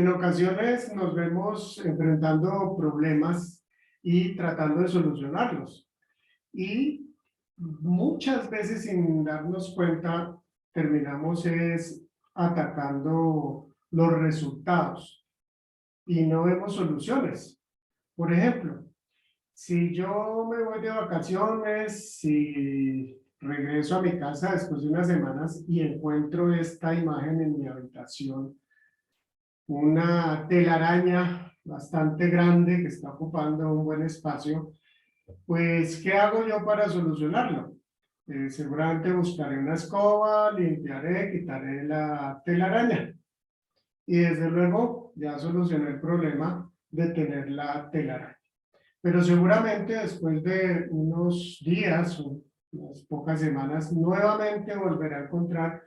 En ocasiones nos vemos enfrentando problemas y tratando de solucionarlos. Y muchas veces sin darnos cuenta terminamos atacando los resultados y no vemos soluciones. Por ejemplo, si yo me voy de vacaciones, si regreso a mi casa después de unas semanas y encuentro esta imagen en mi habitación, una telaraña bastante grande que está ocupando un buen espacio, pues, ¿qué hago yo para solucionarlo? Seguramente buscaré una escoba, limpiaré, quitaré la telaraña y desde luego ya solucioné el problema de tener la telaraña. Pero seguramente después de unos días o unas pocas semanas, nuevamente volveré a encontrar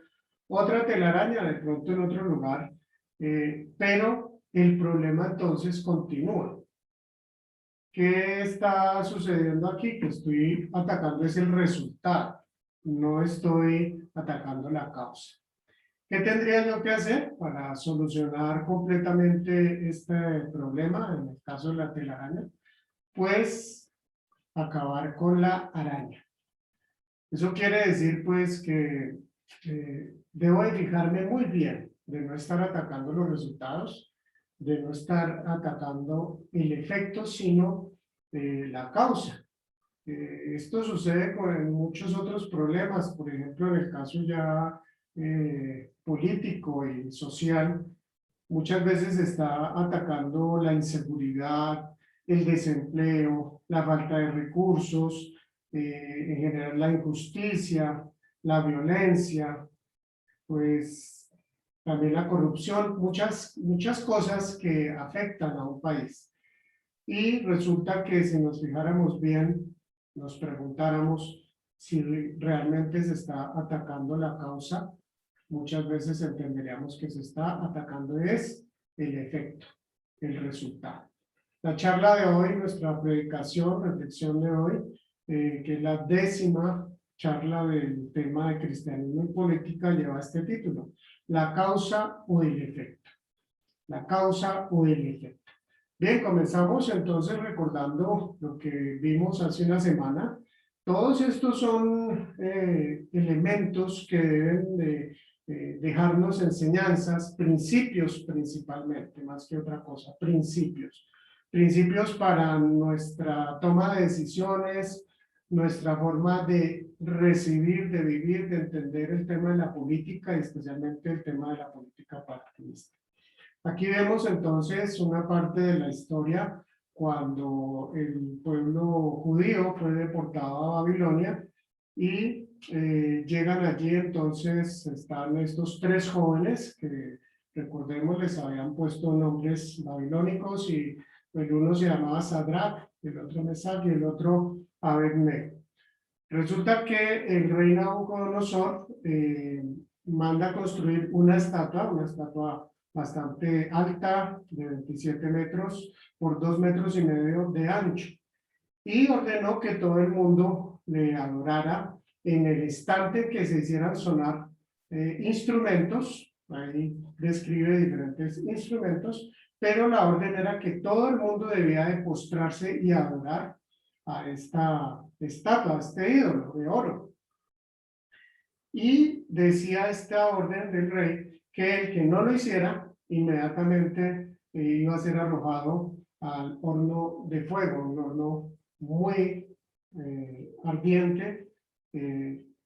otra telaraña, de pronto en otro lugar, pero el problema entonces continúa. ¿Qué está sucediendo aquí? Que estoy atacando es el resultado, no estoy atacando la causa. ¿Qué tendría yo que hacer para solucionar completamente este problema, en el caso de la telaraña? Pues acabar con la araña. Eso quiere decir pues que debo de fijarme muy bien de no estar atacando los resultados, de no estar atacando el efecto, sino la causa. Esto sucede con muchos otros problemas, por ejemplo, en el caso ya político y social, muchas veces se está atacando la inseguridad, el desempleo, la falta de recursos, en general la injusticia, la violencia, pues también la corrupción, muchas cosas que afectan a un país. Y resulta que si nos fijáramos bien, nos preguntáramos si realmente se está atacando la causa, muchas veces entenderíamos que se está atacando es el efecto, el resultado. La charla de hoy, nuestra predicación, reflexión de hoy, que es la 10ª charla del tema de cristianismo y política, lleva este título: la causa o el efecto. La causa o el efecto. Bien, comenzamos entonces recordando lo que vimos hace una semana. Todos estos son elementos que deben de dejarnos enseñanzas, principios principalmente, más que otra cosa, principios. Principios para nuestra toma de decisiones, nuestra forma de recibir, de vivir, de entender el tema de la política y especialmente el tema de la política partidista. Aquí vemos entonces una parte de la historia cuando el pueblo judío fue deportado a Babilonia y llegan allí. Entonces están estos 3 jóvenes que, recordemos, les habían puesto nombres babilónicos y el uno se llamaba Sadrach, el otro Mesach y el otro Abed-Nego. Resulta que el rey Nabucodonosor manda construir una estatua bastante alta, de 27 metros por 2,5 metros de ancho, y ordenó que todo el mundo le adorara en el instante que se hicieran sonar instrumentos. Ahí describe diferentes instrumentos, pero la orden era que todo el mundo debía de postrarse y adorar a esta estatua, a este ídolo de oro. Y decía esta orden del rey que el que no lo hiciera, inmediatamente iba a ser arrojado al horno de fuego, un horno muy ardiente,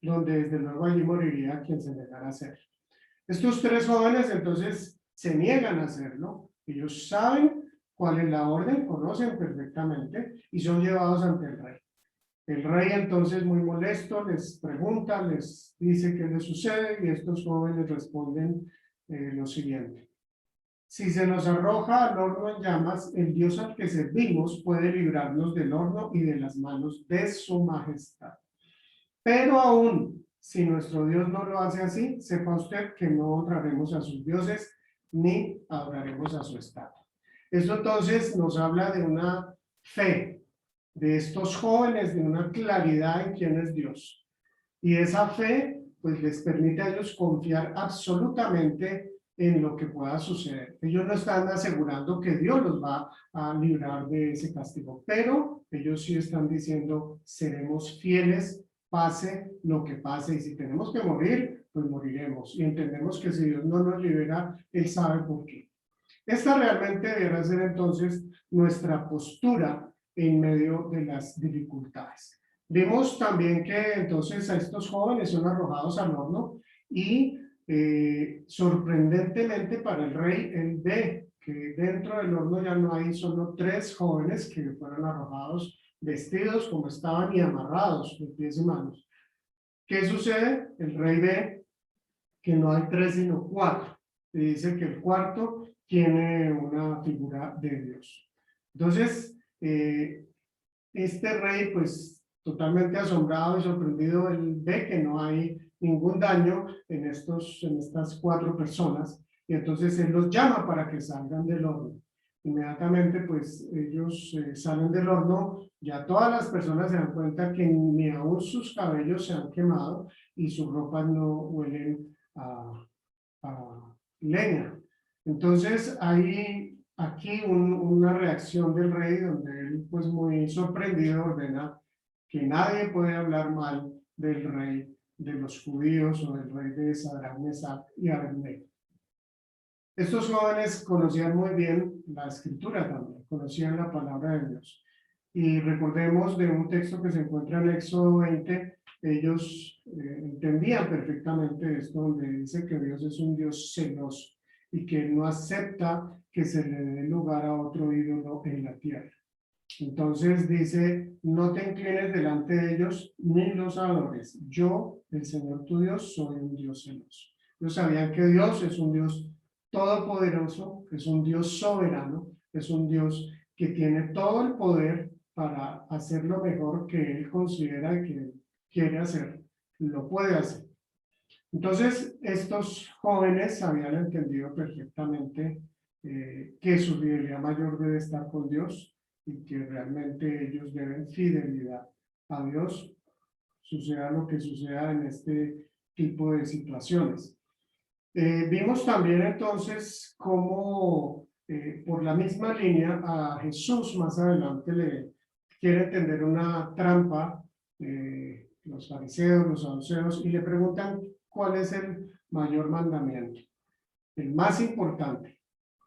donde desde luego allí moriría quien se negara a hacer. Estos 3 jóvenes entonces se niegan a hacerlo. Ellos saben cuál es la orden, conocen perfectamente y son llevados ante el rey. El rey entonces, muy molesto, les pregunta, les dice qué les sucede y estos jóvenes responden lo siguiente: si se nos arroja al horno en llamas, el Dios al que servimos puede librarnos del horno y de las manos de su majestad. Pero aún si nuestro Dios no lo hace así, sepa usted que no honraremos a sus dioses ni adoraremos a su estatua. Esto entonces nos habla de una fe de estos jóvenes, de una claridad en quién es Dios. Y esa fe pues les permite a ellos confiar absolutamente en lo que pueda suceder. Ellos no están asegurando que Dios los va a librar de ese castigo, pero ellos sí están diciendo, seremos fieles, pase lo que pase, y si tenemos que morir, pues moriremos. Y entendemos que si Dios no nos libera, Él sabe por qué. Esta realmente deberá ser entonces nuestra postura en medio de las dificultades. Vimos también que entonces a estos jóvenes son arrojados al horno y sorprendentemente para el rey, él ve que dentro del horno ya no hay solo 3 jóvenes que fueron arrojados vestidos como estaban y amarrados de pies y manos. ¿Qué sucede? El rey ve que no hay 3 sino 4. Y dice que el cuarto tiene una figura de Dios. Entonces, este rey, pues totalmente asombrado y sorprendido, él ve que no hay ningún daño en estas 4 personas, y entonces él los llama para que salgan del horno. Inmediatamente, pues ellos salen del horno, ya todas las personas se dan cuenta que ni aún sus cabellos se han quemado y sus ropas no huelen a leña. Entonces hay aquí una reacción del rey donde él, pues muy sorprendido, ordena que nadie puede hablar mal del rey de los judíos o del rey de Sadrach, Mesach y Abednego. Estos jóvenes conocían muy bien la escritura también, conocían la palabra de Dios. Y recordemos de un texto que se encuentra en Éxodo 20, ellos entendían perfectamente esto, donde dice que Dios es un Dios celoso y que no acepta que se le dé lugar a otro ídolo en la tierra. Entonces dice, no te inclines delante de ellos ni los adores. Yo, el Señor tu Dios, soy un Dios celoso. Ellos sabían que Dios es un Dios todopoderoso, es un Dios soberano, es un Dios que tiene todo el poder para hacer lo mejor que Él considera que quiere hacer, lo puede hacer. Entonces, estos jóvenes habían entendido perfectamente que su fidelidad mayor debe estar con Dios y que realmente ellos deben fidelidad a Dios, suceda lo que suceda en este tipo de situaciones. Vimos también entonces cómo por la misma línea a Jesús más adelante le quiere tender una trampa, los fariseos, los saduceos, y le preguntan cuál es el mayor mandamiento, el más importante.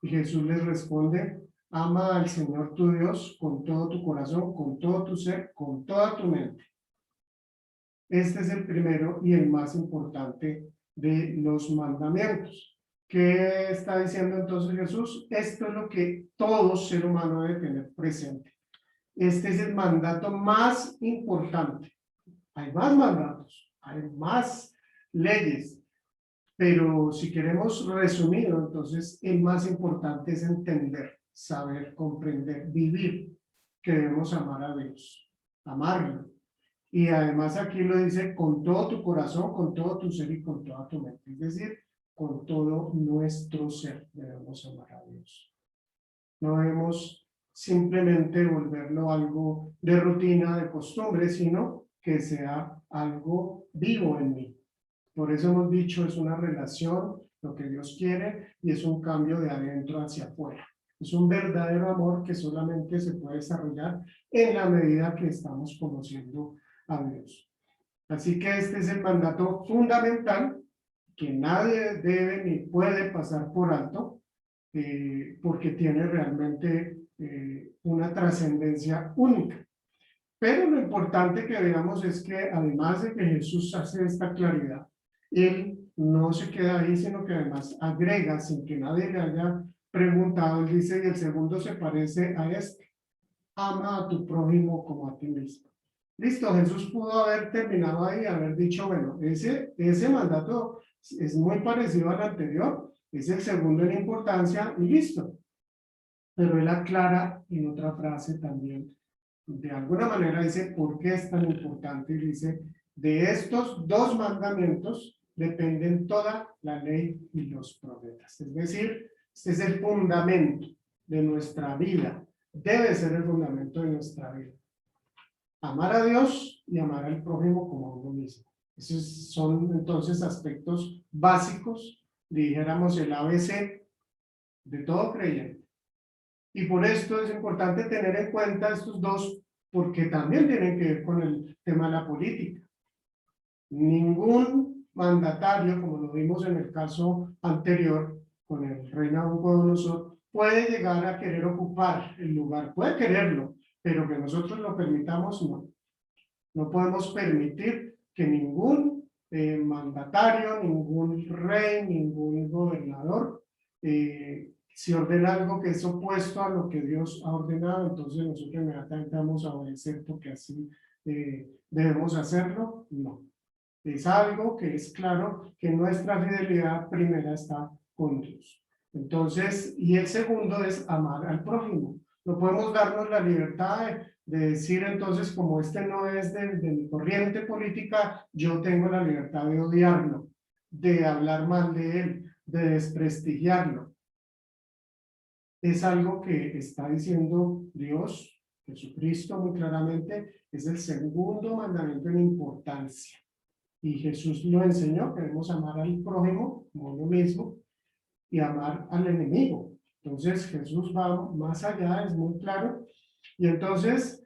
Y Jesús les responde, ama al Señor tu Dios con todo tu corazón, con todo tu ser, con toda tu mente. Este es el primero y el más importante de los mandamientos. ¿Qué está diciendo entonces Jesús? Esto es lo que todo ser humano debe tener presente. Este es el mandato más importante. Hay más mandatos, hay más leyes, pero si queremos resumirlo, entonces el más importante es entender, saber, comprender, vivir que debemos amar a Dios, amarlo. Y además aquí lo dice con todo tu corazón, con todo tu ser y con toda tu mente. Es decir, con todo nuestro ser debemos amar a Dios. No debemos simplemente volverlo algo de rutina, de costumbre, sino que sea algo vivo en mí. Por eso hemos dicho, es una relación, lo que Dios quiere, y es un cambio de adentro hacia afuera. Es un verdadero amor que solamente se puede desarrollar en la medida que estamos conociendo a Dios. Así que este es el mandato fundamental que nadie debe ni puede pasar por alto, porque tiene realmente una trascendencia única. Pero lo importante que veamos es que además de que Jesús hace esta claridad, Él no se queda ahí, sino que además agrega, sin que nadie le haya preguntado, Él dice, y el segundo se parece a este, ama a tu prójimo como a ti mismo. Listo, Jesús pudo haber terminado ahí y haber dicho, bueno, ese mandato es muy parecido al anterior, es el segundo en importancia y listo. Pero él aclara en otra frase también, de alguna manera dice, ¿por qué es tan importante? Y dice, de estos 2 mandamientos dependen toda la ley y los profetas. Es decir, este es el fundamento de nuestra vida, debe ser el fundamento de nuestra vida. Amar a Dios y amar al prójimo como a uno mismo. Esos son entonces aspectos básicos dijéramos el ABC de todo creyente. Y por esto es importante tener en cuenta estos dos, porque también tienen que ver con el tema de la política. Ningún mandatario, como lo vimos en el caso anterior, con el rey Nabucodonosor, puede llegar a querer ocupar el lugar. Puede quererlo, pero que nosotros lo permitamos, no. No podemos permitir que ningún mandatario, ningún rey, ningún gobernador, si ordena algo que es opuesto a lo que Dios ha ordenado, entonces nosotros inmediatamente vamos a obedecer porque así debemos hacerlo. No. Es algo que es claro que nuestra fidelidad primera está con Dios. Entonces, y el segundo es amar al prójimo. No podemos darnos la libertad de decir entonces, como este no es de mi corriente política, yo tengo la libertad de odiarlo, de hablar mal de él, de desprestigiarlo. Es algo que está diciendo Dios, Jesucristo muy claramente, es el segundo mandamiento en importancia. Y Jesús lo enseñó, queremos amar al prójimo como uno mismo y amar al enemigo. Entonces Jesús va más allá, es muy claro. Y entonces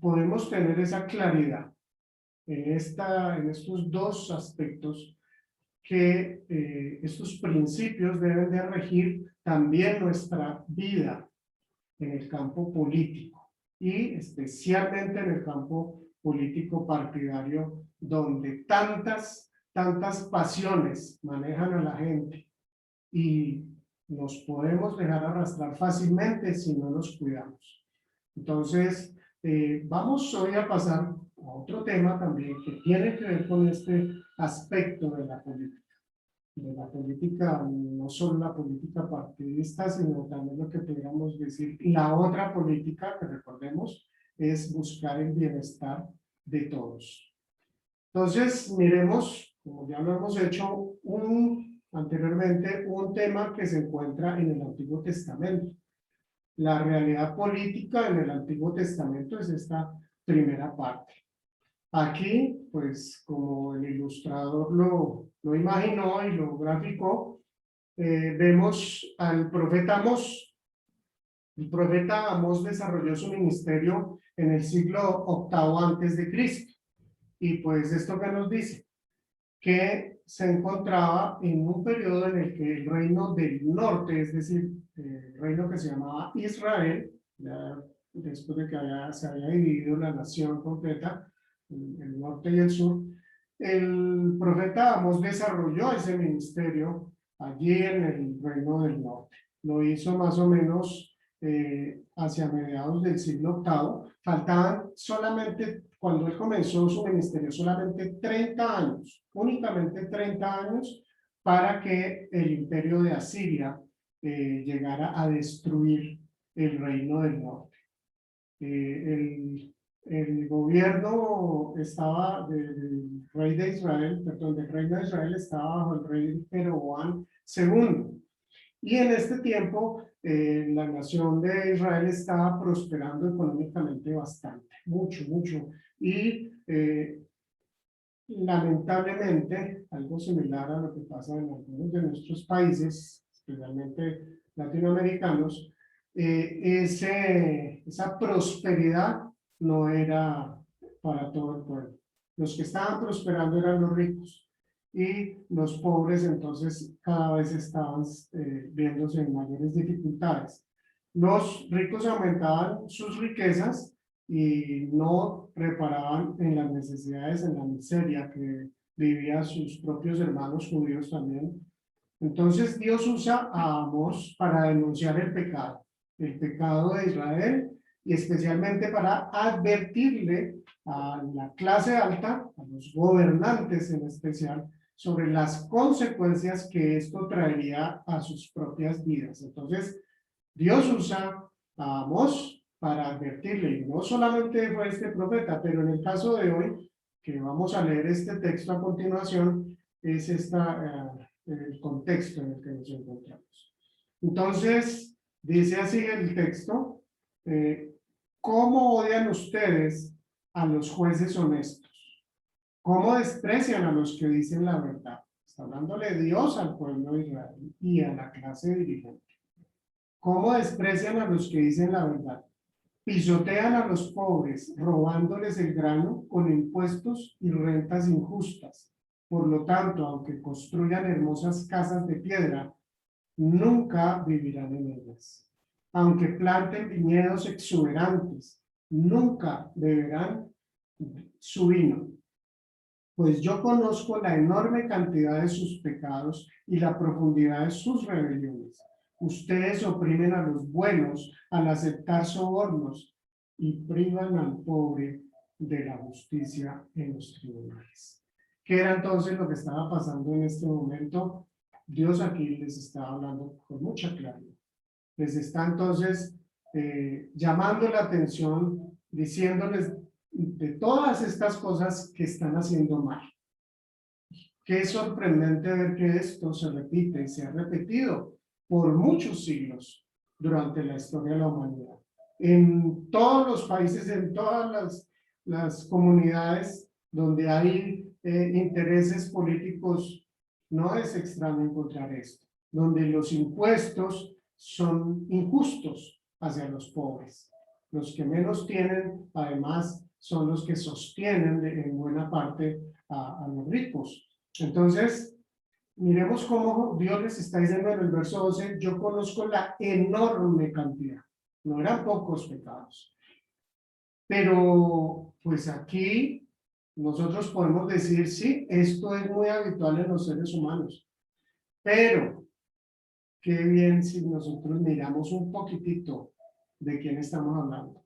podemos tener esa claridad en estos dos aspectos que estos principios deben de regir también nuestra vida en el campo político y especialmente en el campo político partidario, donde tantas pasiones manejan a la gente y nos podemos dejar arrastrar fácilmente si no nos cuidamos. Entonces, vamos hoy a pasar a otro tema también que tiene que ver con este aspecto de la política. De la política, no solo la política partidista, sino también lo que podríamos decir, la otra política, que recordemos, es buscar el bienestar de todos. Entonces, miremos, como ya lo hemos hecho anteriormente, un tema que se encuentra en el Antiguo Testamento. La realidad política en el Antiguo Testamento es esta primera parte. Aquí, pues, como el ilustrador lo imaginó y lo graficó, vemos al profeta Amós. El profeta Amós desarrolló su ministerio en el siglo VIII antes de Cristo. Y pues esto que nos dice, que se encontraba en un periodo en el que el reino del norte, es decir, el reino que se llamaba Israel, ya después de que se había dividido la nación completa, el norte y el sur, el profeta Amós desarrolló ese ministerio allí en el reino del norte. Lo hizo más o menos hacia mediados del siglo VIII. Faltaban solamente, cuando él comenzó su ministerio, solamente 30 años, únicamente 30 años, para que el imperio de Asiria llegara a destruir el reino del norte. El gobierno estaba del rey de Israel, perdón, del reino de Israel estaba bajo el rey Jeroboam II. Y en este tiempo, la nación de Israel estaba prosperando económicamente bastante, mucho, mucho. Y lamentablemente, algo similar a lo que pasa en algunos de nuestros países, especialmente latinoamericanos, esa prosperidad no era para todo el pueblo. Los que estaban prosperando eran los ricos y los pobres entonces cada vez estaban viéndose en mayores dificultades. Los ricos aumentaban sus riquezas y no reparaban en las necesidades, en la miseria que vivían sus propios hermanos judíos también. Entonces Dios usa a Amós para denunciar el pecado de Israel y especialmente para advertirle a la clase alta, a los gobernantes en especial, sobre las consecuencias que esto traería a sus propias vidas. Entonces, Dios usa a Amós para advertirle, y no solamente fue este profeta, pero en el caso de hoy, que vamos a leer este texto a continuación, es el contexto en el que nos encontramos. Entonces, dice así el texto, ¿cómo odian ustedes a los jueces honestos? ¿Cómo desprecian a los que dicen la verdad? Está hablándole Dios al pueblo de Israel y a la clase dirigente. ¿Cómo desprecian a los que dicen la verdad? Pisotean a los pobres, robándoles el grano con impuestos y rentas injustas. Por lo tanto, aunque construyan hermosas casas de piedra, nunca vivirán en ellas. Aunque planten viñedos exuberantes, nunca beberán su vino. Pues yo conozco la enorme cantidad de sus pecados y la profundidad de sus rebeliones. Ustedes oprimen a los buenos al aceptar sobornos y privan al pobre de la justicia en los tribunales. ¿Qué era entonces lo que estaba pasando en este momento? Dios aquí les está hablando con mucha claridad. Les está entonces llamando la atención, diciéndoles de todas estas cosas que están haciendo mal. Qué sorprendente ver que esto se repite y se ha repetido por muchos siglos durante la historia de la humanidad. En todos los países, en todas las comunidades donde hay intereses políticos, no es extraño encontrar esto, donde los impuestos son injustos hacia los pobres. Los que menos tienen, además, son los que sostienen en buena parte a los ricos. Entonces, miremos cómo Dios les está diciendo en el verso 12, yo conozco la enorme cantidad, no eran pocos pecados. Pero, pues aquí, nosotros podemos decir, sí, esto es muy habitual en los seres humanos, pero, qué bien si nosotros miramos un poquitito de quién estamos hablando.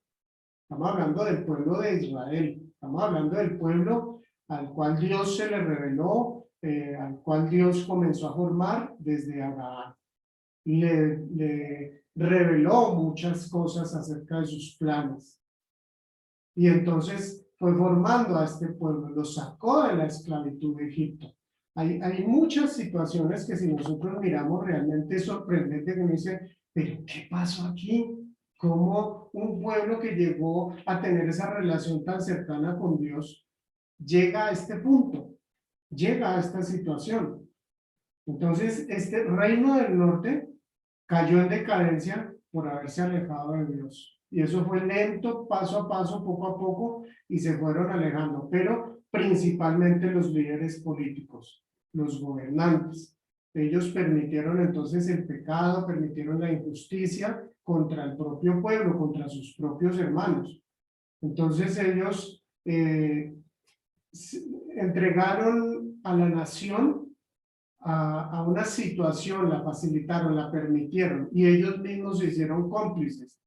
Estamos hablando del pueblo de Israel, estamos hablando del pueblo al cual Dios se le reveló, al cual Dios comenzó a formar desde Abraham. Le reveló muchas cosas acerca de sus planes. Y entonces fue formando a este pueblo, lo sacó de la esclavitud de Egipto. Hay muchas situaciones que si nosotros miramos realmente es sorprendente que uno dice, pero ¿qué pasó aquí? ¿Cómo un pueblo que llegó a tener esa relación tan cercana con Dios llega a este punto? Llega a esta situación. Entonces, este reino del norte cayó en decadencia por haberse alejado de Dios. Y eso fue lento, paso a paso, poco a poco, y se fueron alejando, pero principalmente los líderes políticos, los gobernantes. Ellos permitieron entonces el pecado, permitieron la injusticia contra el propio pueblo, contra sus propios hermanos. Entonces ellos entregaron a la nación a una situación, la facilitaron, la permitieron, y ellos mismos se hicieron cómplices.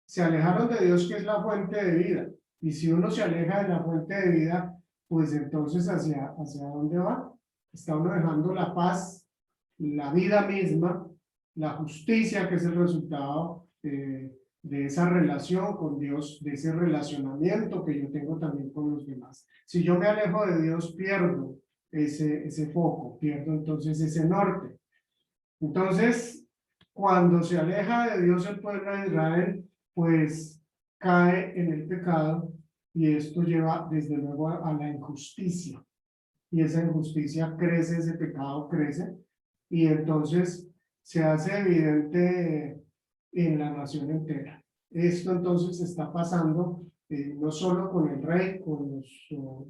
Se alejaron de Dios, que es la fuente de vida, y si uno se aleja de la fuente de vida, pues entonces ¿hacia dónde va? Está uno dejando la paz, la vida misma, la justicia, que es el resultado de esa relación con Dios, de ese relacionamiento que yo tengo también con los demás. Si yo me alejo de Dios, pierdo ese foco, pierdo entonces ese norte. Entonces, cuando se aleja de Dios el pueblo de Israel, pues cae en el pecado, y esto lleva desde luego a la injusticia. Y esa injusticia crece, ese pecado crece, y entonces se hace evidente en la nación entera. Esto entonces está pasando no solo con el rey, con las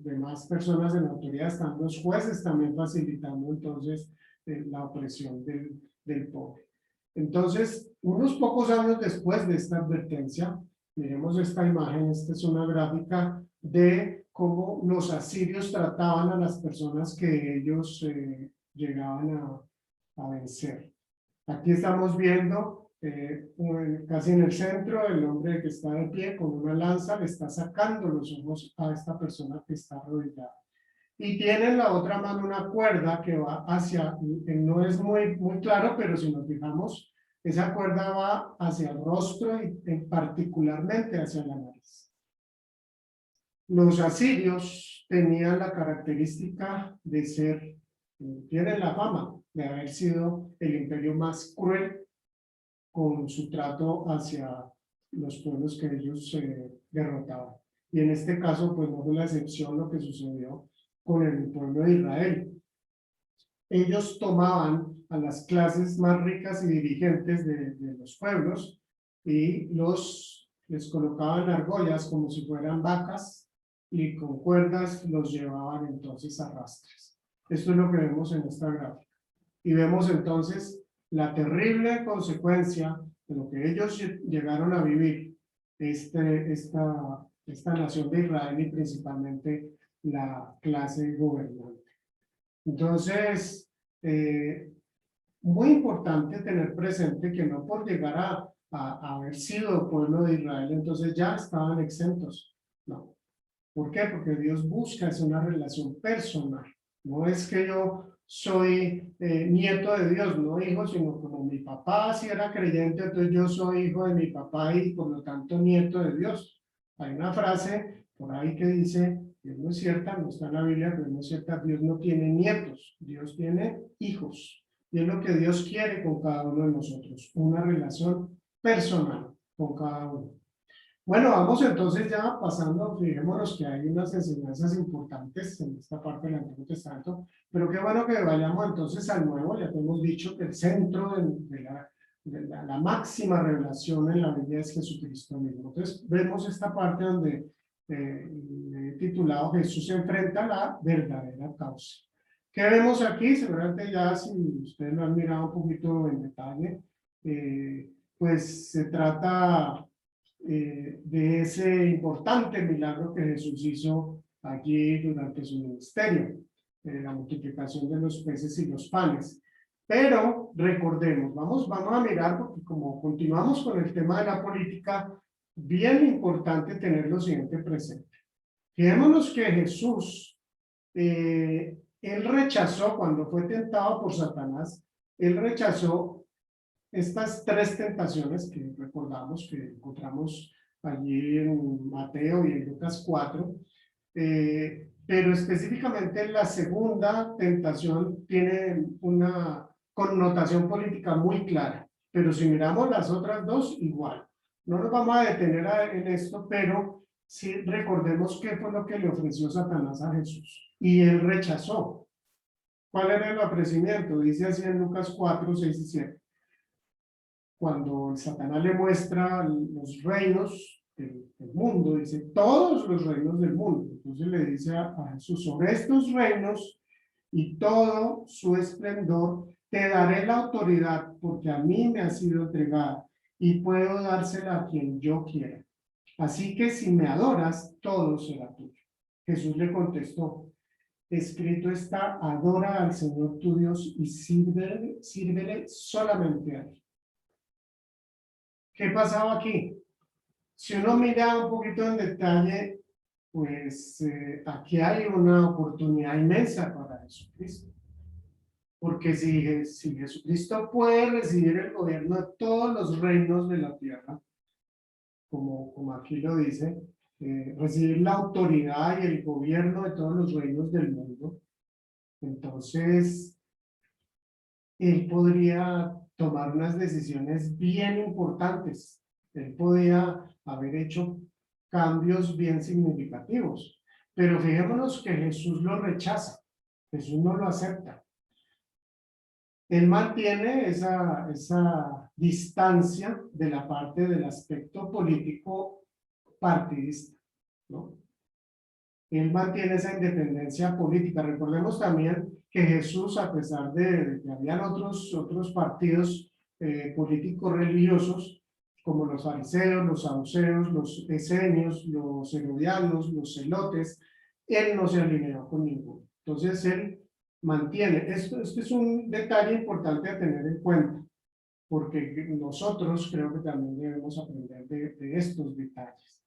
demás personas de la autoridad, están los jueces también facilitando entonces la opresión del pobre. Entonces, unos pocos años después de esta advertencia, miremos esta imagen, esta es una gráfica de cómo los asirios trataban a las personas que ellos llegaban a vencer. Aquí estamos viendo casi en el centro el hombre que está de pie con una lanza, le está sacando los ojos a esta persona que está arrodillada. Y tiene en la otra mano una cuerda que va hacia, no es muy claro, pero si nos fijamos, esa cuerda va hacia el rostro y particularmente hacia la nariz. Los asirios tenían la característica de ser, tienen la fama de haber sido el imperio más cruel con su trato hacia los pueblos que ellos derrotaban. Y en este caso, pues no fue la excepción lo que sucedió con el pueblo de Israel. ellos tomaban a las clases más ricas y dirigentes de los pueblos y les colocaban argollas como si fueran vacas y con cuerdas los llevaban entonces a rastres. Esto es lo que vemos en esta gráfica. Y vemos entonces la terrible consecuencia de lo que ellos llegaron a vivir, esta nación de Israel y principalmente la clase gobernante. Entonces, muy importante tener presente que no por llegar a haber sido pueblo de Israel, entonces ya estaban exentos. No. ¿Por qué? Porque Dios busca es una relación personal. No es que yo soy nieto de Dios, no hijo, sino como mi papá si era creyente, entonces yo soy hijo de mi papá y por lo tanto nieto de Dios. Hay una frase por ahí que dice, que no es cierta, no está en la Biblia, pero no es cierta, Dios no tiene nietos, Dios tiene hijos. Y es lo que Dios quiere con cada uno de nosotros, una relación personal con cada uno. Bueno, vamos entonces ya pasando, fijémonos que hay unas enseñanzas importantes en esta parte del Antiguo Testamento, pero qué bueno que vayamos entonces al Nuevo. Ya te hemos dicho que el centro de la máxima revelación en la Biblia es Jesucristo mismo. Entonces vemos esta parte donde he titulado Jesús enfrenta la verdadera causa. ¿Qué vemos aquí? Seguramente ya si ustedes lo han mirado un poquito en detalle, pues se trata de ese importante milagro que Jesús hizo allí durante su ministerio, la multiplicación de los peces y los panes. Pero recordemos, vamos a mirar, porque como continuamos con el tema de la política, bien importante tener lo siguiente presente. Fijémonos que Jesús, él rechazó, cuando fue tentado por Satanás, él rechazó estas tres tentaciones que recordamos que encontramos allí en Mateo y en Lucas 4, pero específicamente la segunda tentación tiene una connotación política muy clara, pero si miramos las otras dos, igual. No nos vamos a detener en esto, pero sí recordemos qué fue lo que le ofreció Satanás a Jesús, y él rechazó. ¿Cuál era el ofrecimiento? Dice así en Lucas 4, 6 y 7. Cuando el Satanás le muestra los reinos del mundo, dice todos los reinos del mundo. Entonces le dice a Jesús, sobre estos reinos y todo su esplendor, te daré la autoridad porque a mí me ha sido entregada y puedo dársela a quien yo quiera. Así que si me adoras, todo será tuyo. Jesús le contestó, escrito está, adora al Señor tu Dios y sírvele solamente a él. ¿Qué pasaba aquí? Si uno mira un poquito en detalle, pues aquí hay una oportunidad inmensa para Jesucristo. Porque si Jesucristo puede recibir el gobierno de todos los reinos de la tierra, como aquí lo dice, recibir la autoridad y el gobierno de todos los reinos del mundo, entonces él podría tomar unas decisiones bien importantes. Él podía haber hecho cambios bien significativos. Pero fijémonos que Jesús lo rechaza. Jesús no lo acepta. Él mantiene esa distancia de la parte del aspecto político partidista, ¿no? Él mantiene esa independencia política. Recordemos también que Jesús, a pesar de que habían otros partidos políticos religiosos, como los fariseos, los saduceos, los esenios, los herodianos, los celotes, él no se alineó con ninguno. Entonces él mantiene, esto es un detalle importante a tener en cuenta, porque nosotros creo que también debemos aprender de estos detalles.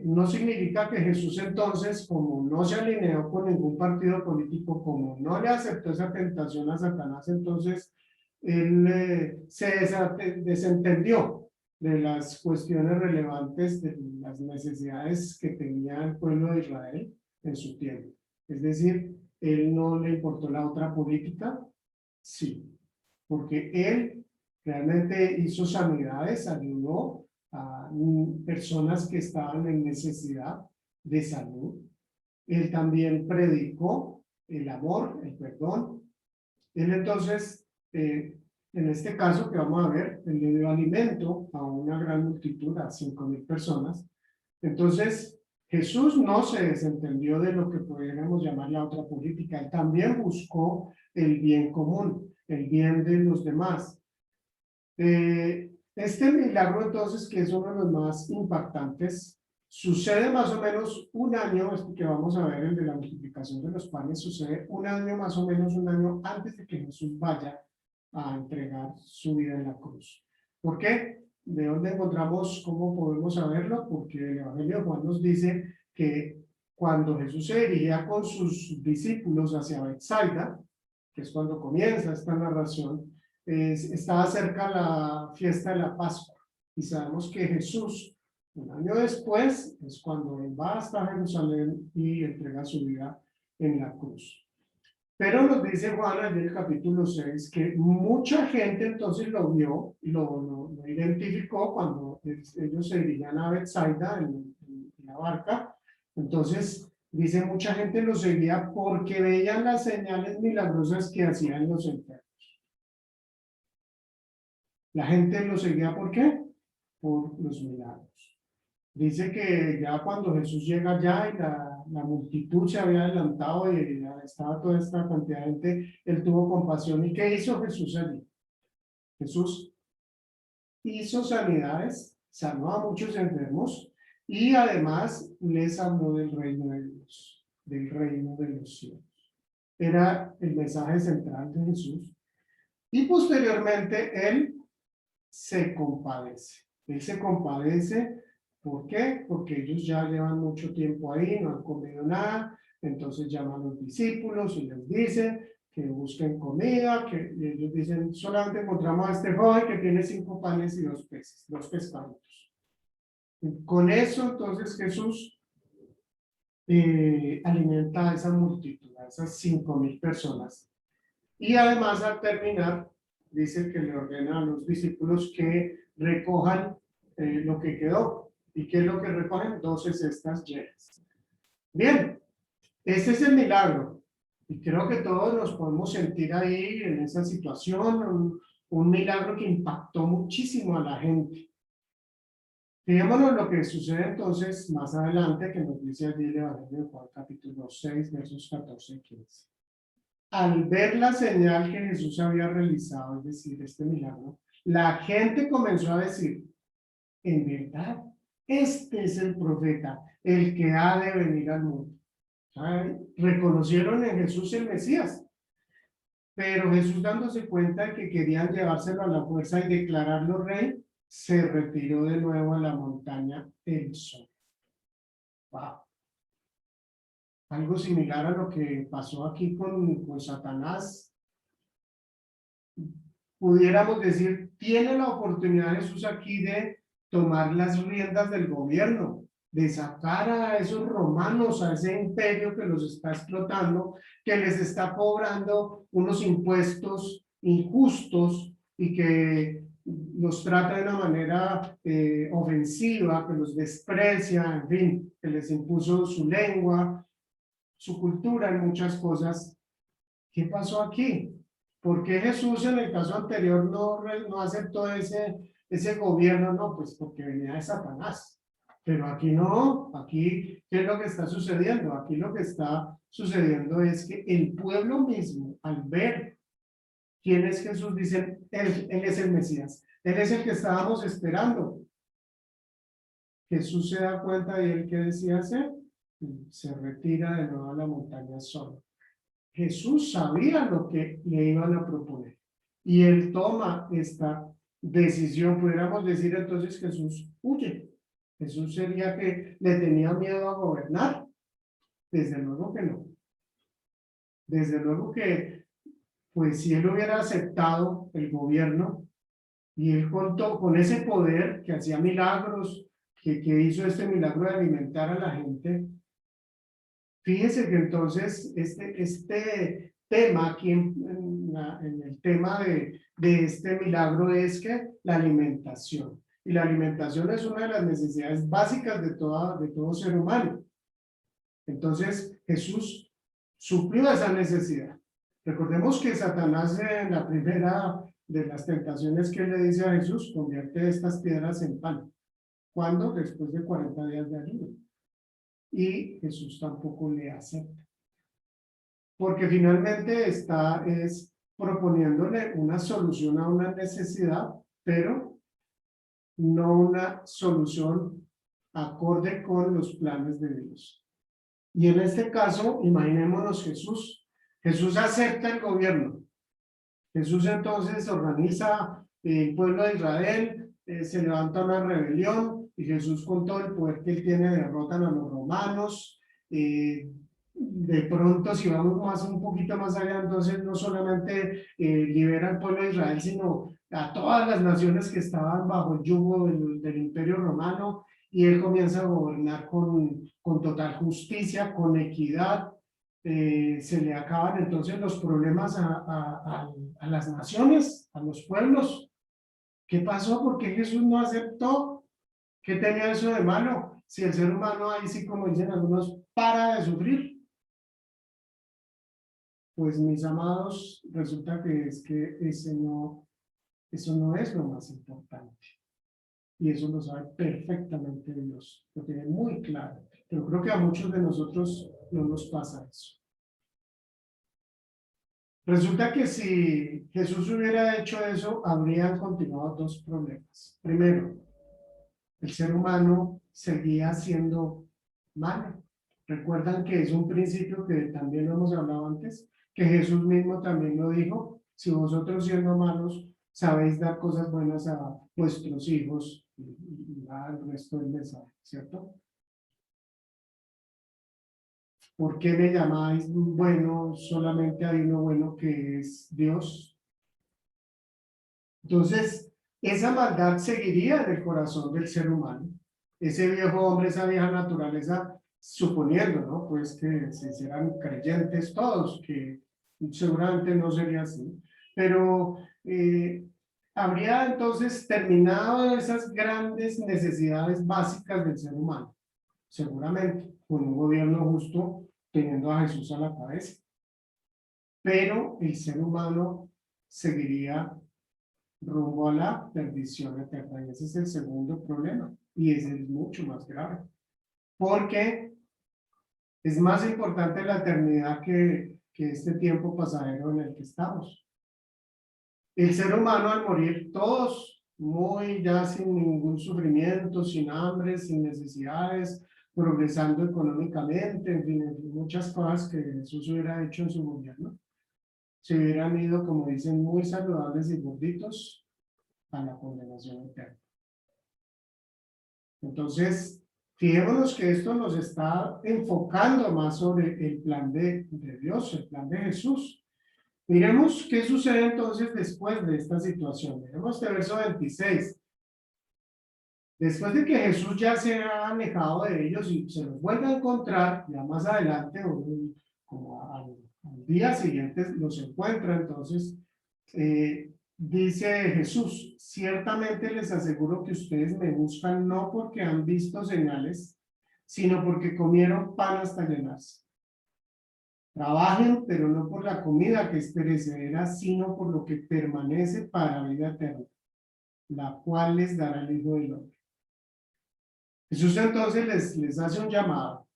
No significa que Jesús entonces, como no se alineó con ningún partido político, como no le aceptó esa tentación a Satanás, entonces él se desentendió de las cuestiones relevantes de las necesidades que tenía el pueblo de Israel en su tiempo. Es decir, él no le importó la otra política, sí, porque él realmente hizo sanidades, ayudó a personas que estaban en necesidad de salud. Él también predicó el amor, el perdón, Él entonces, en este caso que vamos a ver, él le dio alimento a una gran multitud, a 5.000 personas. Entonces, Jesús no se desentendió de lo que podríamos llamar la otra política. Él también buscó el bien común, el bien de los demás. Este milagro entonces, que es uno de los más impactantes, sucede más o menos un año, este que vamos a ver, el de la multiplicación de los panes, sucede un año más o menos, un año antes de que Jesús vaya a entregar su vida en la cruz. ¿Por qué? ¿De dónde encontramos, cómo podemos saberlo? Porque el Evangelio de Juan nos dice que cuando Jesús se dirigía con sus discípulos hacia Betsaida, que es cuando comienza esta narración, estaba cerca la fiesta de la Pascua. Y sabemos que Jesús, un año después, es cuando él va hasta Jerusalén y entrega su vida en la cruz. Pero nos dice Juan en el capítulo 6 que mucha gente entonces lo vio, lo identificó cuando ellos se dirigían a Betsaida en la barca. Entonces, dice, mucha gente lo seguía porque veían las señales milagrosas que hacían los enfermos. La gente lo seguía, ¿por qué? Por los milagros. Dice que ya cuando Jesús llega allá y la multitud se había adelantado y ya estaba toda esta cantidad de gente, él tuvo compasión. ¿Y qué hizo Jesús allí? Jesús hizo sanidades, sanó a muchos enfermos y además les habló del reino de Dios, del reino de los cielos. Era el mensaje central de Jesús. Y posteriormente él se compadece. Él se compadece. ¿Por qué? Porque ellos ya llevan mucho tiempo ahí, no han comido nada, entonces llaman a los discípulos y les dicen que busquen comida, y ellos dicen, solamente encontramos a este joven que tiene 5 panes y 2 peces, 2 pescaditos. Con eso, entonces, Jesús alimenta a esa multitud, a esas 5.000 personas. Y además, al terminar, dice que le ordena a los discípulos que recojan lo que quedó. ¿Y qué es lo que recogen? 12 cestas llenas. Bien, este es el milagro. Y creo que todos nos podemos sentir ahí en esa situación, un milagro que impactó muchísimo a la gente. Fijémonos lo que sucede entonces más adelante, que nos dice allí el Evangelio de Juan, capítulo 6, versos 14 y 15. Al ver la señal que Jesús había realizado, es decir, este milagro, la gente comenzó a decir, en verdad, este es el profeta, el que ha de venir al mundo. Reconocieron en Jesús el Mesías, pero Jesús, dándose cuenta de que querían llevárselo a la fuerza y declararlo rey, se retiró de nuevo a la montaña él solo. Wow. Algo similar a lo que pasó aquí con Satanás. Pudiéramos decir, tiene la oportunidad Jesús aquí de tomar las riendas del gobierno, de sacar a esos romanos, a ese imperio que los está explotando, que les está cobrando unos impuestos injustos y que los trata de una manera ofensiva, que los desprecia, en fin, que les impuso su lengua, su cultura en muchas cosas. ¿Qué pasó aquí? ¿Por qué Jesús en el caso anterior no aceptó ese gobierno? No, pues porque venía de Satanás. Pero aquí no, aquí, ¿qué es lo que está sucediendo? Aquí lo que está sucediendo es que el pueblo mismo, al ver quién es Jesús, dicen, él es el Mesías, él es el que estábamos esperando. Jesús se da cuenta de él que decía hacer, se retira de nuevo a la montaña solo. Jesús sabía lo que le iban a proponer y él toma esta decisión. Pudiéramos decir entonces Jesús huye. Jesús sería que le tenía miedo a gobernar. Desde luego que no. Desde luego que, pues si él hubiera aceptado el gobierno y él contó con ese poder que hacía milagros, que hizo este milagro de alimentar a la gente. Fíjese que entonces este tema aquí en el tema de este milagro es que la alimentación. Y la alimentación es una de las necesidades básicas de todo ser humano. Entonces Jesús suplió esa necesidad. Recordemos que Satanás en la primera de las tentaciones que le dice a Jesús, convierte estas piedras en pan. ¿Cuándo? Después de 40 días de ayuno. Y Jesús tampoco le acepta. Porque finalmente está proponiéndole una solución a una necesidad, pero no una solución acorde con los planes de Dios. Y en este caso, imaginémonos Jesús. Jesús acepta el gobierno. Jesús entonces organiza el pueblo de Israel, se levanta una rebelión y Jesús con todo el poder que él tiene derrotan a los romanos. De pronto, si vamos un poquito más allá, entonces no solamente libera al pueblo de Israel, sino a todas las naciones que estaban bajo el yugo del Imperio Romano, y él comienza a gobernar con total justicia, con equidad. Se le acaban entonces los problemas a las naciones, a los pueblos. ¿Qué pasó? ¿Por qué Jesús no aceptó? ¿Qué tenía eso de malo? Si el ser humano ahí sí, como dicen algunos, para de sufrir. Pues mis amados, resulta que eso no es lo más importante. Y eso lo sabe perfectamente Dios, lo tiene muy claro. Pero creo que a muchos de nosotros no nos pasa eso. Resulta que si Jesús hubiera hecho eso, habrían continuado dos problemas. Primero, el ser humano seguía siendo malo. Recuerdan que es un principio que también lo hemos hablado antes, que Jesús mismo también lo dijo: si vosotros siendo malos sabéis dar cosas buenas a vuestros hijos, y al resto del mensaje, ¿cierto? ¿Por qué me llamáis bueno? Solamente hay uno bueno, que es Dios. Entonces, esa maldad seguiría en el corazón del ser humano. Ese viejo hombre, esa vieja naturaleza, suponiendo, ¿no? Pues que se hicieran creyentes todos, que seguramente no sería así. Pero habría entonces terminado esas grandes necesidades básicas del ser humano, seguramente, con un gobierno justo, teniendo a Jesús a la cabeza. Pero el ser humano seguiría rumbo a la perdición eterna. Y ese es el segundo problema. Y ese es mucho más grave. Porque es más importante la eternidad que este tiempo pasajero en el que estamos. El ser humano, al morir, todos muy ya sin ningún sufrimiento, sin hambre, sin necesidades, progresando económicamente, en fin, muchas cosas que Jesús hubiera hecho en su gobierno, se hubieran ido, como dicen, muy saludables y gorditos a la condenación eterna. Entonces, fijémonos que esto nos está enfocando más sobre el plan de Dios, el plan de Jesús. Miremos qué sucede entonces después de esta situación. Miremos este verso 26. Después de que Jesús ya se ha alejado de ellos y se los vuelve a encontrar, ya más adelante, como al día siguiente los encuentra, entonces dice Jesús: ciertamente les aseguro que ustedes me buscan no porque han visto señales, sino porque comieron pan hasta llenarse. Trabajen, pero no por la comida que es perecedera, sino por lo que permanece para vida eterna, la cual les dará el Hijo del Hombre. Jesús entonces les hace un llamado.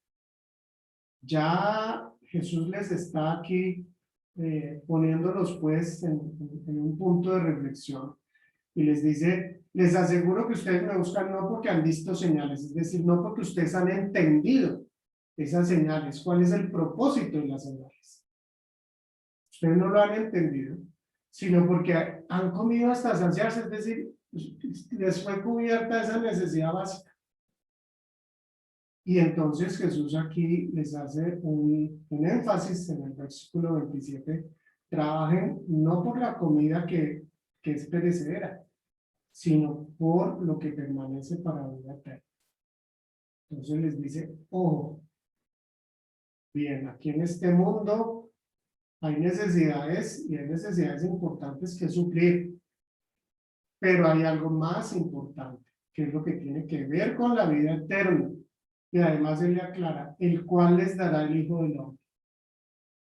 Ya Jesús les está aquí poniéndolos pues en un punto de reflexión, y les dice: les aseguro que ustedes me buscan no porque han visto señales, es decir, no porque ustedes han entendido esas señales, cuál es el propósito de las señales. Ustedes no lo han entendido, sino porque han comido hasta saciarse, es decir, les fue cubierta esa necesidad básica. Y entonces Jesús aquí les hace un énfasis en el versículo 27. Trabajen no por la comida que es perecedera, sino por lo que permanece para vida eterna. Entonces les dice: ojo, bien, aquí en este mundo hay necesidades, y hay necesidades importantes que suplir, pero hay algo más importante, que es lo que tiene que ver con la vida eterna. Y además él le aclara: el cual les dará el Hijo del Hombre.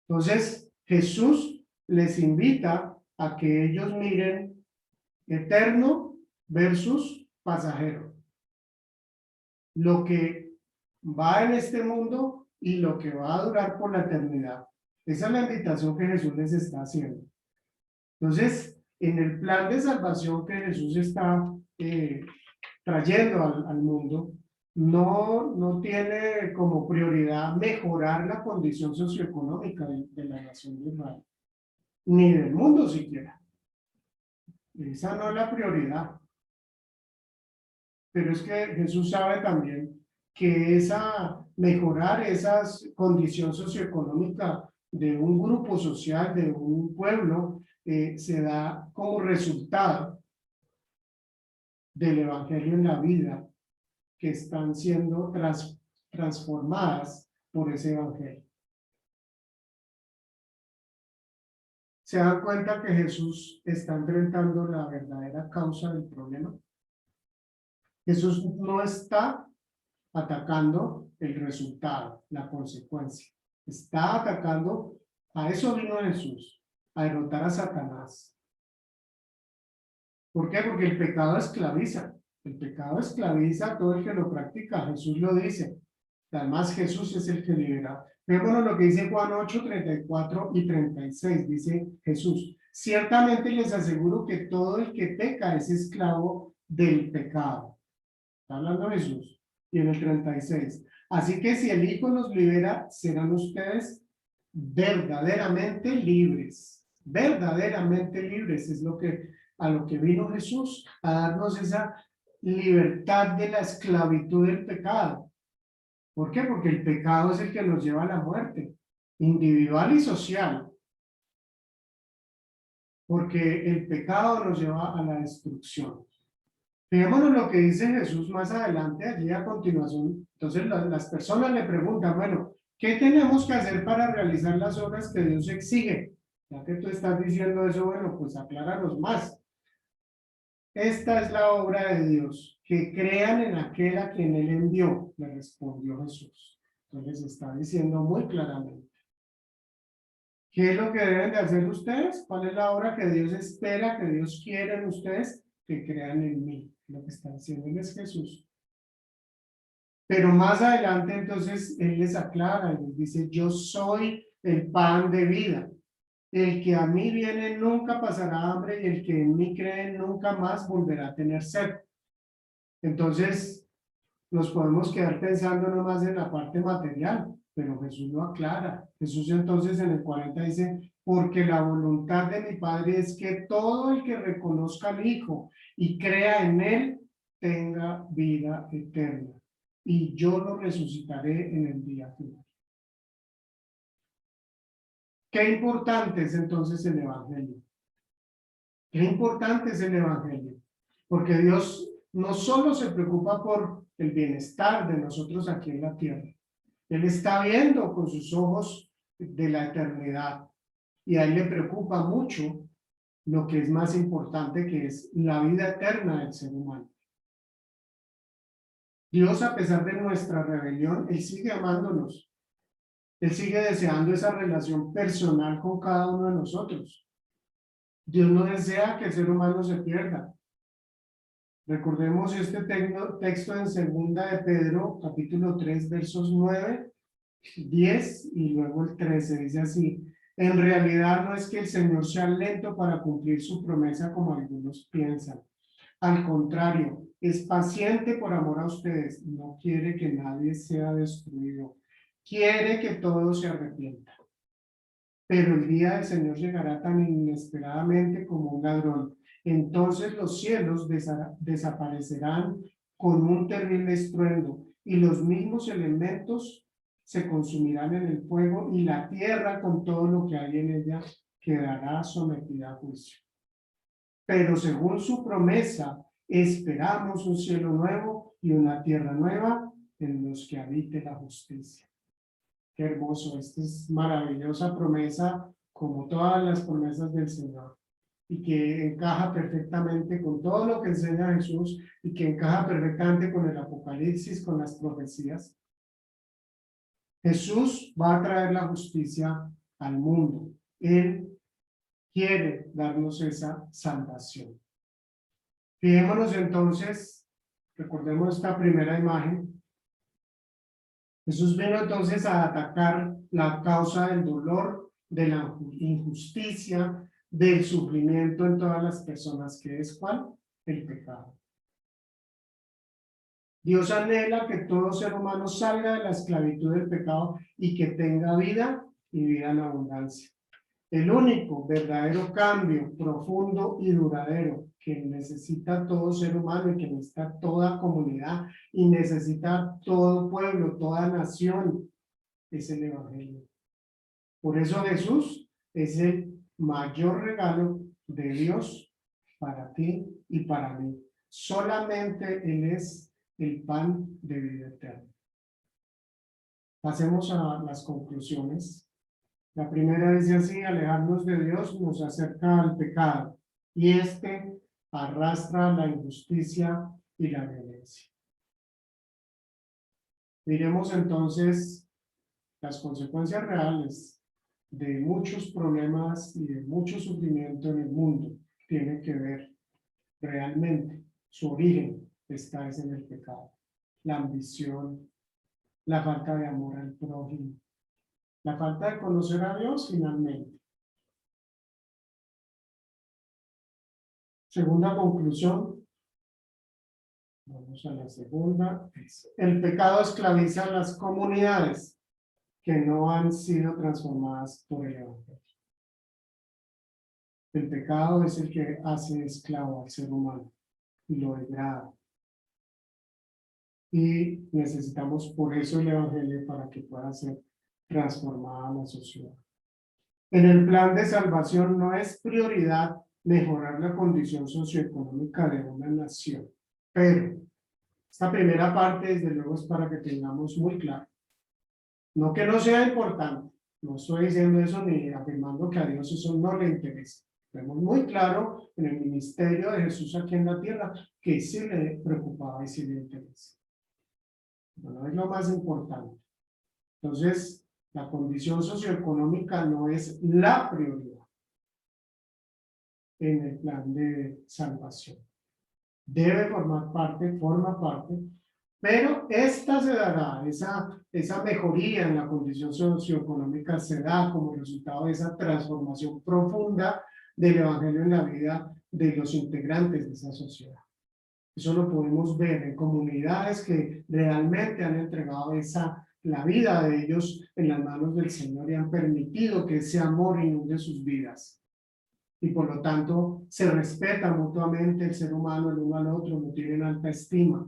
Entonces Jesús les invita a que ellos miren eterno versus pasajero. Lo que va en este mundo y lo que va a durar por la eternidad. Esa es la invitación que Jesús les está haciendo. Entonces, en el plan de salvación que Jesús está trayendo al mundo, no tiene como prioridad mejorar la condición socioeconómica de la nación de Israel, ni del mundo siquiera. Esa no es la prioridad. Pero es que Jesús sabe también que mejorar esa condición socioeconómica de un grupo social, de un pueblo, se da como resultado del evangelio en la vida, que están siendo transformadas por ese evangelio. ¿Se dan cuenta que Jesús está enfrentando la verdadera causa del problema? Jesús no está atacando el resultado, la consecuencia. Está atacando, a eso vino Jesús, a derrotar a Satanás. ¿Por qué? Porque el pecado esclaviza. El pecado esclaviza a todo el que lo practica. Jesús lo dice. Además, Jesús es el que libera. Veamos lo que dice Juan 8, 34 y 36. Dice Jesús: ciertamente les aseguro que todo el que peca es esclavo del pecado. Está hablando Jesús. Y en el 36. Así que si el Hijo nos libera, serán ustedes verdaderamente libres. Verdaderamente libres es a lo que vino Jesús, a darnos esa libertad de la esclavitud del pecado. ¿Por qué? Porque el pecado es el que nos lleva a la muerte, individual y social. Porque el pecado nos lleva a la destrucción. Fijémonos lo que dice Jesús más adelante, allí a continuación. Entonces las personas le preguntan, bueno, ¿qué tenemos que hacer para realizar las obras que Dios exige? Ya que tú estás diciendo eso, bueno, pues acláranos más. Esta es la obra de Dios, que crean en aquel a quien Él envió, le respondió Jesús. Entonces está diciendo muy claramente. ¿Qué es lo que deben de hacer ustedes? ¿Cuál es la obra que Dios espera, que Dios quiere en ustedes? Que crean en mí. Lo que está diciendo es Jesús. Pero más adelante entonces Él les aclara y les dice: yo soy el pan de vida. El que a mí viene nunca pasará hambre, y el que en mí cree nunca más volverá a tener sed. Entonces nos podemos quedar pensando nomás en la parte material, pero Jesús lo aclara. Jesús entonces en el 40 dice: porque la voluntad de mi Padre es que todo el que reconozca al Hijo y crea en Él tenga vida eterna, y yo lo resucitaré en el día final. Qué importante es entonces el Evangelio. Qué importante es el Evangelio, porque Dios no solo se preocupa por el bienestar de nosotros aquí en la tierra. Él está viendo con sus ojos de la eternidad, y a Él le preocupa mucho lo que es más importante, que es la vida eterna del ser humano. Dios, a pesar de nuestra rebelión, Él sigue amándonos. Él sigue deseando esa relación personal con cada uno de nosotros. Dios no desea que el ser humano se pierda. Recordemos este texto en segunda de Pedro, capítulo 3, versos 9, 10 y luego el 13. Dice así: en realidad no es que el Señor sea lento para cumplir su promesa, como algunos piensan. Al contrario, es paciente por amor a ustedes. No quiere que nadie sea destruido. Quiere que todos se arrepientan. Pero el día del Señor llegará tan inesperadamente como un ladrón. Entonces los cielos desaparecerán con un terrible estruendo, y los mismos elementos se consumirán en el fuego, y la tierra con todo lo que hay en ella quedará sometida a juicio. Pero según su promesa, esperamos un cielo nuevo y una tierra nueva en los que habite la justicia. Qué hermoso, esta es maravillosa promesa, como todas las promesas del Señor, y que encaja perfectamente con todo lo que enseña Jesús, y que encaja perfectamente con el Apocalipsis, con las profecías. Jesús va a traer la justicia al mundo. Él quiere darnos esa salvación. Fijémonos entonces, recordemos esta primera imagen. Jesús vino entonces a atacar la causa del dolor, de la injusticia, del sufrimiento en todas las personas, que es ¿cuál? El pecado. Dios anhela que todo ser humano salga de la esclavitud del pecado y que tenga vida y vida en abundancia. El único verdadero cambio profundo y duradero que necesita todo ser humano y que necesita toda comunidad y necesita todo pueblo, toda nación, es el Evangelio. Por eso Jesús es el mayor regalo de Dios para ti y para mí. Solamente Él es el pan de vida eterna. Pasemos a las conclusiones. La primera dice así: alejarnos de Dios nos acerca al pecado, y este arrastra la injusticia y la violencia. Miremos entonces las consecuencias reales de muchos problemas y de mucho sufrimiento en el mundo. Tiene que ver realmente, su origen está en el pecado, la ambición, la falta de amor al prójimo, la falta de conocer a Dios finalmente. Segunda conclusión, vamos a la segunda, el pecado esclaviza a las comunidades que no han sido transformadas por el Evangelio. El pecado es el que hace esclavo al ser humano y lo degrada. Y necesitamos por eso el Evangelio para que pueda ser transformada la sociedad. En el plan de salvación no es prioridad mejorar la condición socioeconómica de una nación, pero esta primera parte desde luego es para que tengamos muy claro, no que no sea importante, no estoy diciendo eso ni afirmando que a Dios eso no le interesa. Tenemos muy claro en el ministerio de Jesús aquí en la tierra que sí le preocupaba y sí le interesa. Bueno, es lo más importante. Entonces, la condición socioeconómica no es la prioridad en el plan de salvación. Debe formar parte, forma parte, pero esta se dará, esa mejoría en la condición socioeconómica se da como resultado de esa transformación profunda del Evangelio en la vida de los integrantes de esa sociedad. Eso lo podemos ver en comunidades que realmente han entregado la vida de ellos en las manos del Señor y han permitido que ese amor inunde sus vidas. Y por lo tanto se respeta mutuamente el ser humano el uno al otro, lo tienen alta estima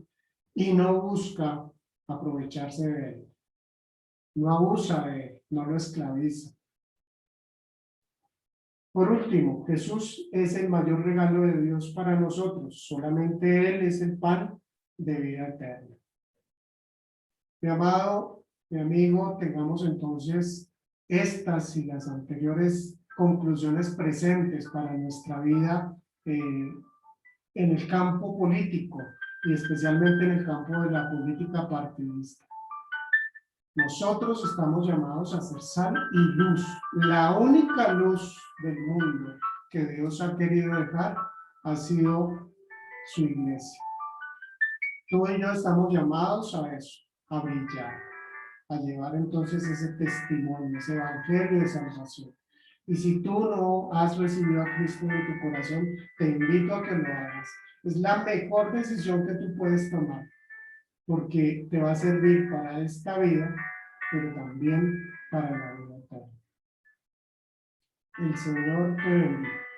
y no busca aprovecharse de él. No abusa de él, no lo esclaviza. Por último, Jesús es el mayor regalo de Dios para nosotros. Solamente Él es el pan de vida eterna. Mi amado, mi amigo, tengamos entonces estas y las anteriores conclusiones presentes para nuestra vida en el campo político y especialmente en el campo de la política partidista. Nosotros estamos llamados a ser sal y luz, la única luz del mundo que Dios ha querido dejar ha sido su iglesia. Tú y yo estamos llamados a eso, a brillar, a llevar entonces ese testimonio, ese evangelio de salvación. Y si tú no has recibido a Cristo en tu corazón, te invito a que lo hagas. Es la mejor decisión que tú puedes tomar, porque te va a servir para esta vida, pero también para la vida eterna. El Señor te bendiga.